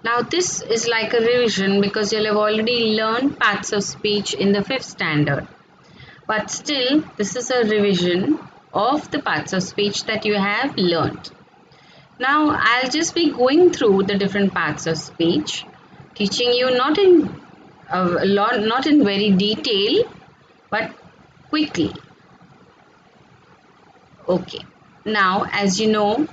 Now this is like a revision because you'll have already learned parts of speech in the 5th standard. But still, this is a revision of the parts of speech that you have learned. Now I'll just be going through the different parts of speech, teaching you not in very detail, but quickly. Okay. Now, as you know,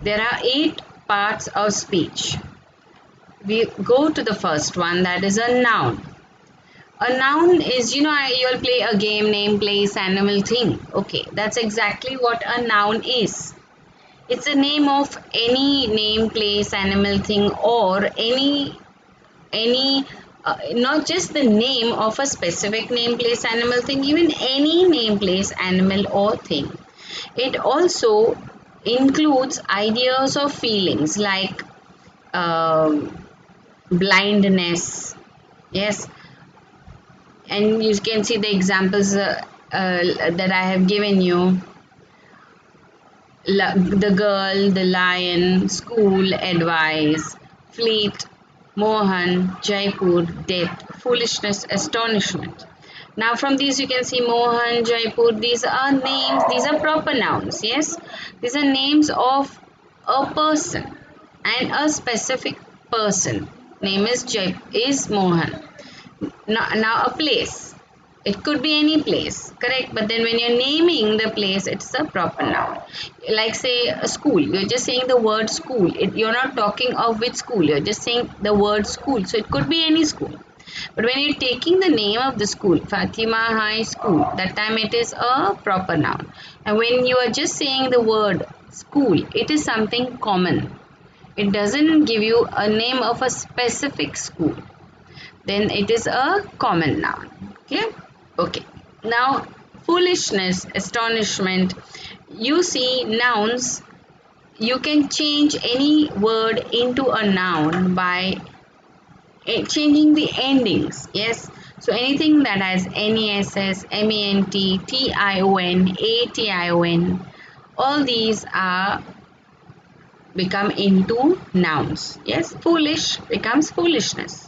there are 8 parts of speech. We go to the first one, that is a noun. A noun is, you'll play a game, name, place, animal, thing. Okay, that's exactly what a noun is. It's a name of any name, place, animal, thing, or any not just the name of a specific name, place, animal, thing, even any name, place, animal, or thing. It also includes ideas or feelings like blindness. Yes, and you can see the examples that I have given you. The girl, the lion, school, advice, fleet, Mohan, Jaipur, death, foolishness, astonishment. Now from these you can see Mohan, Jaipur, these are names, these are proper nouns, yes. These are names of a person and a specific person. Name is Mohan. Now a place. It could be any place, correct? But then when you're naming the place, it's a proper noun. Like say a school, you're just saying the word school. You're not talking of which school, you're just saying the word school. So it could be any school. But when you're taking the name of the school, Fatima High School, that time it is a proper noun. And when you are just saying the word school, it is something common. It doesn't give you a name of a specific school. Then it is a common noun. Clear? Okay. Now, foolishness, astonishment. You see, nouns, you can change any word into a noun by changing the endings. Yes. So anything that has NESS, MENT, TION, ATION, all these are become into nouns. Yes. Foolish becomes foolishness.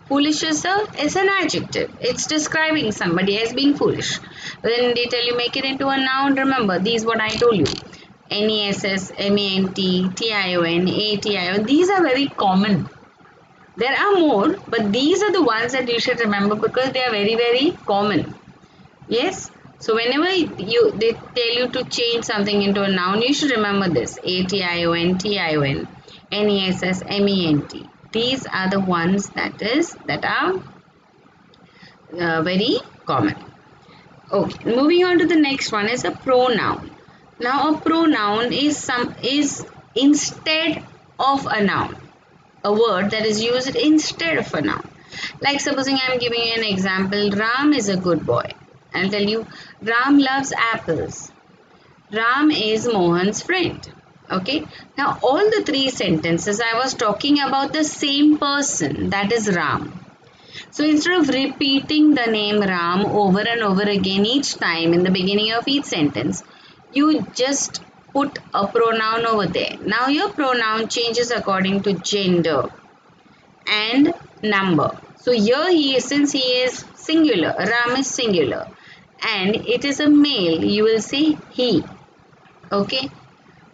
Foolish is an adjective. It's describing somebody as being foolish. When they tell you make it into a noun, remember these what I told you. NESS, MENT, TION, ATION. These are very common. There are more, but these are the ones that you should remember because they are very, very common. Yes. So whenever they tell you to change something into a noun, you should remember this: ATION, TION, NESS, MENT. These are the ones that are very common. Okay, moving on to the next one is a pronoun. Now a pronoun is instead of a noun, a word that is used instead of a noun. Like supposing I am giving you an example, Ram is a good boy. I'll tell you, Ram loves apples. Ram is Mohan's friend. Okay. Now all the 3 sentences I was talking about the same person, that is Ram. So instead of repeating the name Ram over and over again each time in the beginning of each sentence, you just put a pronoun over there. Now your pronoun changes according to gender and number. So here since he is singular, Ram is singular and it is a male, you will say he. Okay,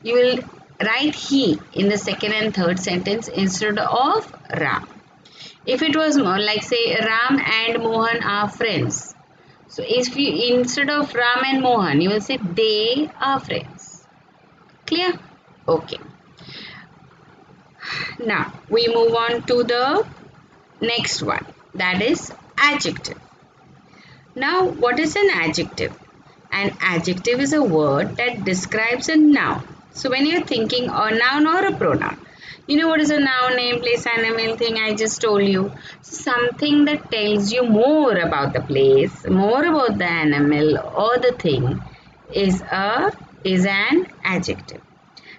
you will write he in the second and third sentence instead of Ram. If it was more like say Ram and Mohan are friends, so if you instead of Ram and Mohan you will say they are friends. Clear? Okay. Now we move on to the next one, that is adjective. Now what is an adjective? An adjective is a word that describes a noun. So when you're thinking a noun or a pronoun, you know what is a noun, name, place, animal, thing I just told you. Something that tells you more about the place, more about the animal or the thing is an adjective.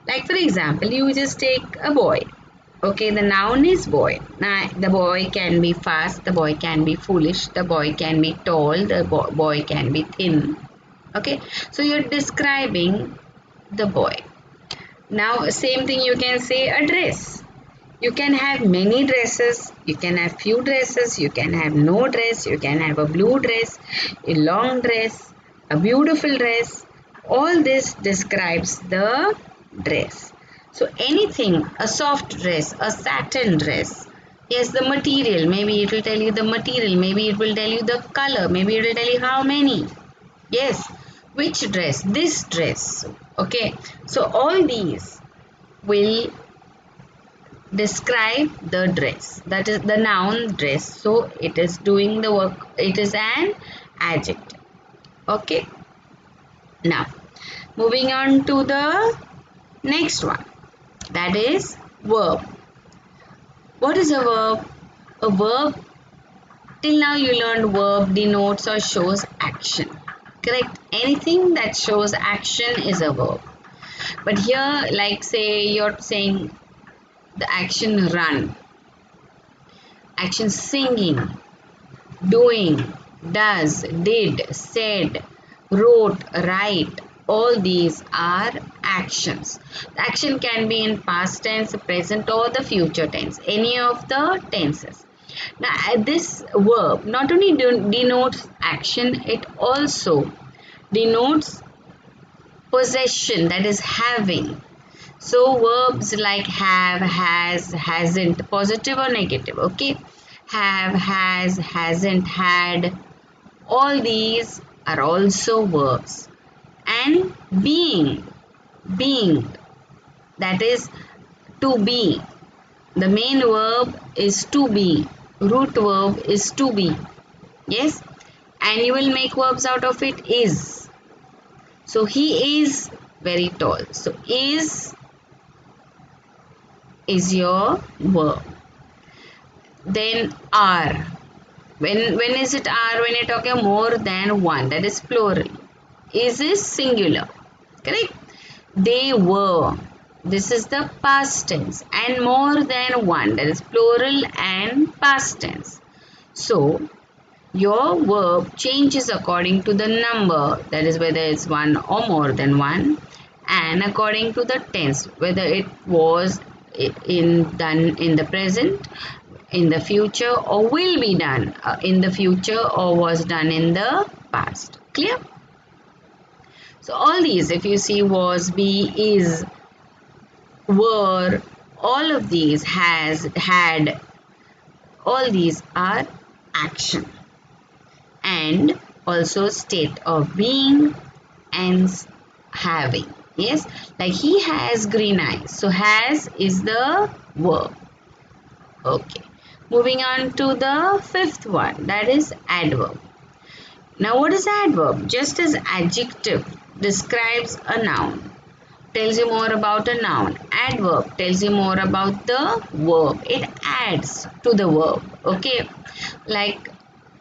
Like for example, you just take a boy. Okay, the noun is boy. Now, the boy can be fast, the boy can be foolish, the boy can be tall, the boy can be thin. Okay, so you're describing the boy. Now, same thing you can say a dress. You can have many dresses, you can have few dresses, you can have no dress, you can have a blue dress, a long dress, a beautiful dress. All this describes the dress. So anything, a soft dress, a satin dress. Yes, the material, maybe it will tell you the material, maybe it will tell you the color, maybe it will tell you how many. Yes, which dress, this dress. Okay, so all these will describe the dress, that is the noun dress. So it is doing the work, it is an adjective. Okay, now moving on to the next one, that is verb. What is a verb? A verb, till now you learned verb denotes or shows action, correct? Anything that shows action is a verb. But here, like say you're saying the action run, action singing, doing, does, did, said, wrote, write, all these are actions. The action can be in past tense, present or the future tense, any of the tenses. Now this verb not only denotes action, it also denotes possession, that is having. So verbs like have, has, hasn't, positive or negative, okay? Have, has, hasn't, had, all these are also verbs. And being, that is to be. The main verb is to be. Root verb is to be. Yes? And you will make verbs out of it, is. So he is very tall. So is your verb. Then are. When is it are? When you're talking more than one, that is plural. Is singular. Correct? They were. This is the past tense. And more than one, that is plural and past tense. So your verb changes according to the number, that is whether it's one or more than one, and according to the tense, whether it was done in the present, in the future, or will be done in the future, or was done in the past. Clear? So all these, if you see, was, be, is, were, all of these, has, had, all these are action. And also state of being and having. Yes, like he has green eyes. So has is the verb. Okay, moving on to the fifth one, that is adverb. Now what is adverb? Just as adjective describes a noun, tells you more about a noun, adverb tells you more about the verb. It adds to the verb. Okay, like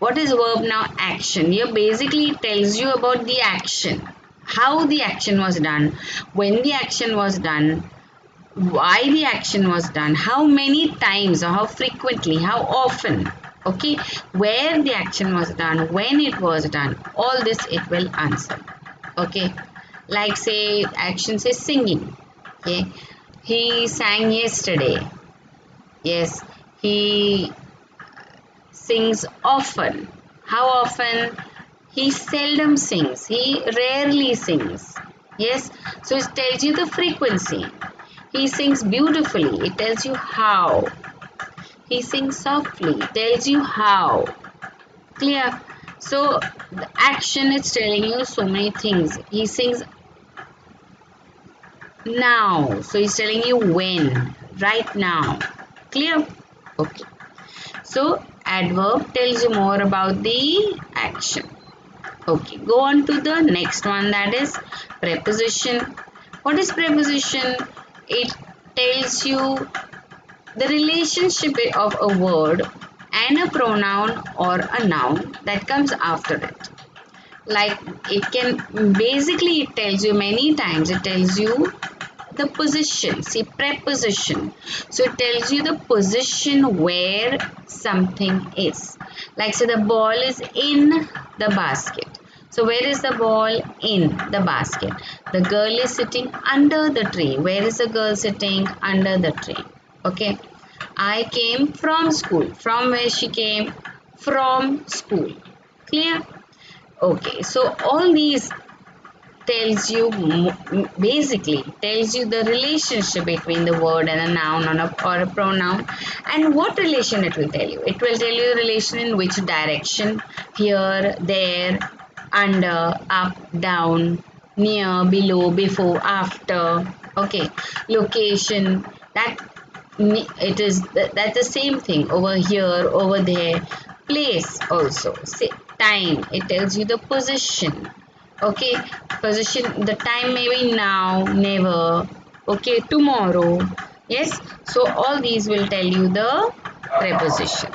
what is verb now? Action. Here basically it tells you about the action, how the action was done, when the action was done, why the action was done, how many times or how frequently, how often, okay, where the action was done, when it was done, all this it will answer. Okay, like say action says singing. Okay, he sang yesterday. Yes, he sings often. How often? He seldom sings. He rarely sings. Yes, so it tells you the frequency. He sings beautifully. It tells you how. He sings softly. It tells you how. Clear? So the action is telling you so many things. He sings now. So he's telling you when. Right now. Clear? Okay. So adverb tells you more about the action. Okay, go on to the next one, that is preposition. What is preposition? It tells you the relationship of a word and a pronoun or a noun that comes after it. Like it can basically, it tells you many times, it tells you the position. See, preposition, so it tells you the position where something is. Like say the ball is in the basket. So where is the ball? In the basket. The girl is sitting under the tree. Where is the girl sitting? Under the tree. Okay, I came from school. From where she came? From school. Clear? Okay, so all these tells you basically tells you the relationship between the word and a noun or a pronoun. And what relation it will tell you? It will tell you the relation in which direction: here, there, under, up, down, near, below, before, after. Okay, location, that it is that's the same thing over here, over there. Place also, say time, it tells you the position. Okay, position, the time may be now, never, okay, tomorrow. Yes, so all these will tell you the preposition.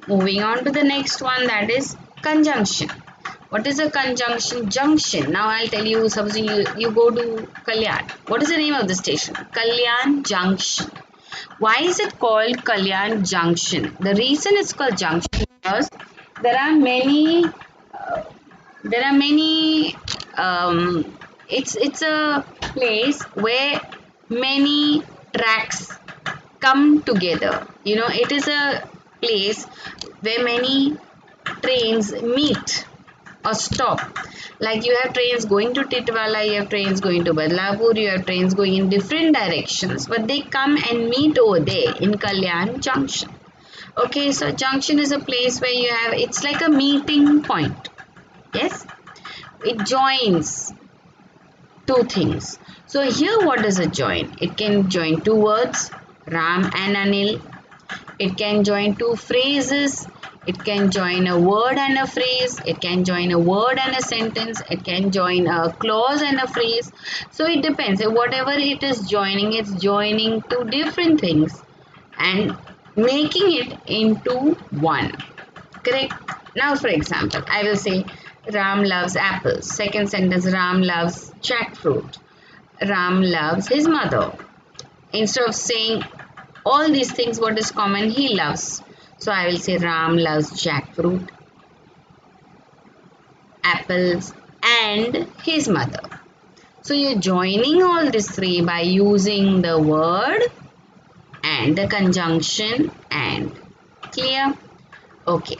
Moving on to the next one, that is conjunction. What is a conjunction? Junction. Now I'll tell you, supposing you go to Kalyan. What is the name of the station? Kalyan Junction. Why is it called Kalyan Junction? The reason it's called junction because there are many there are many it's a place where many tracks come together. You know, it is a place where many trains meet or stop. Like you have trains going to Titwala, you have trains going to Badlapur, you have trains going in different directions, but they come and meet over there in Kalyan Junction. Okay, so junction is a place where you have, it's like a meeting point. Yes, it joins two things. So here what does it join? It can join two words, Ram and Anil. It can join two phrases. It can join a word and a phrase. It can join a word and a sentence. It can join a clause and a phrase. So it depends. Whatever it is joining, it's joining two different things and making it into one. Correct? Now, for example, I will say Ram loves apples. Second sentence, Ram loves jackfruit. Ram loves his mother. Instead of saying all these things, what is common? He loves. So I will say Ram loves jackfruit, apples, and his mother. So you're joining all these three by using the word and the conjunction and. Clear? Okay.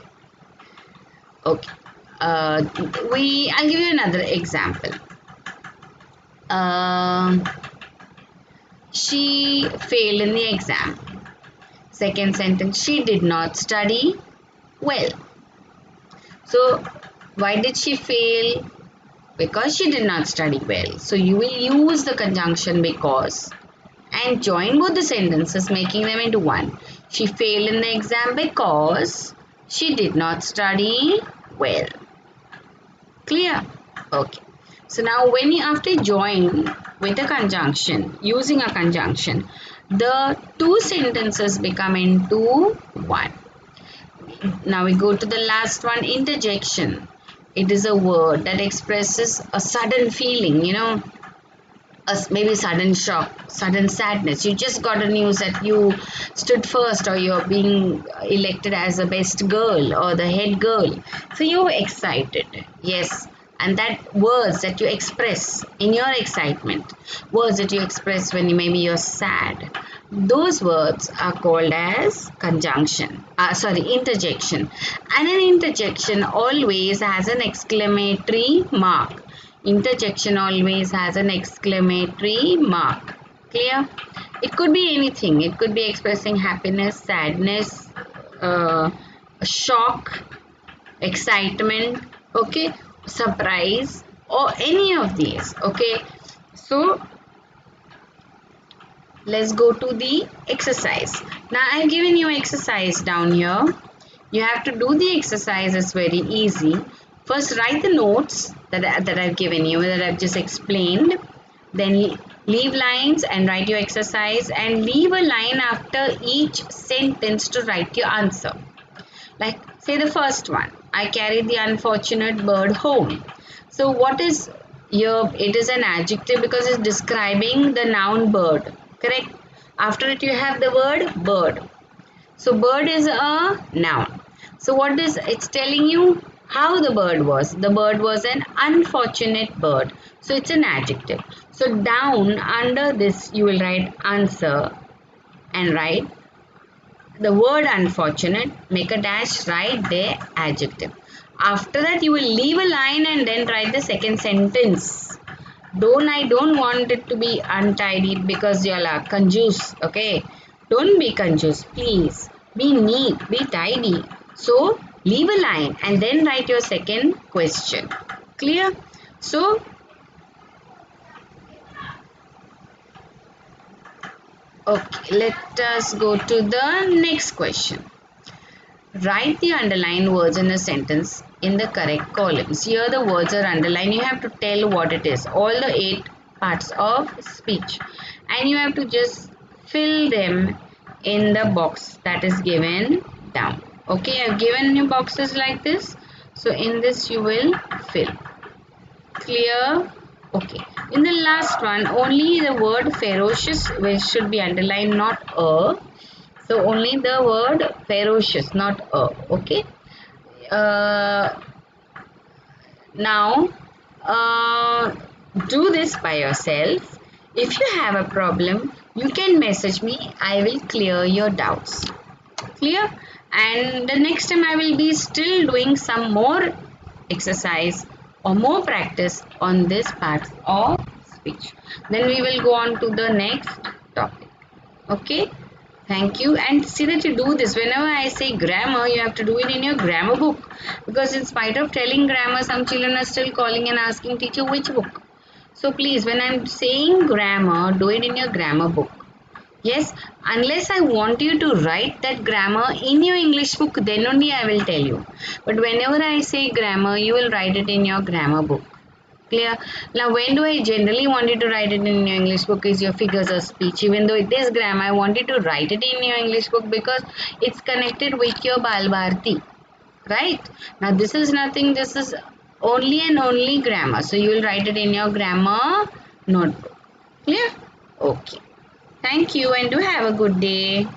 Okay. I'll give you another example. She failed in the exam. Second sentence, she did not study well. So, why did she fail? Because she did not study well. So, you will use the conjunction because and join both the sentences, making them into one. She failed in the exam because she did not study well. Clear? Okay. So now when you after join with a conjunction, using a conjunction, the two sentences become into one. Now we go to the last one, interjection. It is a word that expresses a sudden feeling, you know, maybe sudden shock, sudden sadness. You just got a news that you stood first or you're being elected as the best girl or the head girl. So you're excited. Yes. And that words that you express in your excitement, words that you express when maybe you're sad, those words are called as conjunction. Interjection. And an interjection always has an exclamatory mark. Interjection always has an exclamatory mark. Clear? It could be anything. It could be expressing happiness, sadness, shock, excitement, okay, surprise, or any of these. Okay, so let's go to the exercise. Now I've given you exercise down here. You have to do the exercise. It's very easy. First write the notes that I've given you, that I've just explained. Then leave lines and write your exercise, and leave a line after each sentence to write your answer. Like say the first one, I carried the unfortunate bird home. So what is here? It is an adjective because it's describing the noun bird. Correct? After it you have the word bird. So bird is a noun. So what is it's telling you? How the bird was. The bird was an unfortunate bird. So it's an adjective. So down under this you will write answer and write the word unfortunate, make a dash, write their adjective. After that, you will leave a line and then write the second sentence. I don't want it to be untidy because you all are confused. Okay, don't be confused, please. Be neat, be tidy. So leave a line and then write your second question. Clear? So okay, let us go to the next question. Write the underlined words in a sentence in the correct columns. Here the words are underlined. You have to tell what it is. All the 8 parts of speech. And you have to just fill them in the box that is given down. Okay, I have given you boxes like this. So in this you will fill. Clear? Okay. In the last one, only the word ferocious which should be underlined, not a. So only the word ferocious, not a. Okay. Uh, now, uh, do this by yourself. If you have a problem, you can message me. I will clear your doubts. Clear? And the next time I will be still doing some more exercise or more practice on this part of speech. Then we will go on to the next topic. Okay, thank you. And see that you do this. Whenever I say grammar, you have to do it in your grammar book, because in spite of telling grammar, some children are still calling and asking teacher which book. So please, when I'm saying grammar, do it in your grammar book. Yes, unless I want you to write that grammar in your English book, then only I will tell you. But whenever I say grammar, you will write it in your grammar book. Clear? Now, when do I generally want you to write it in your English book is your figures of speech. Even though it is grammar, I want you to write it in your English book because it's connected with your Bal Bharati. Right? Now, this is nothing. This is only and only grammar. So, you will write it in your grammar notebook. Clear? Okay. Thank you and do have a good day.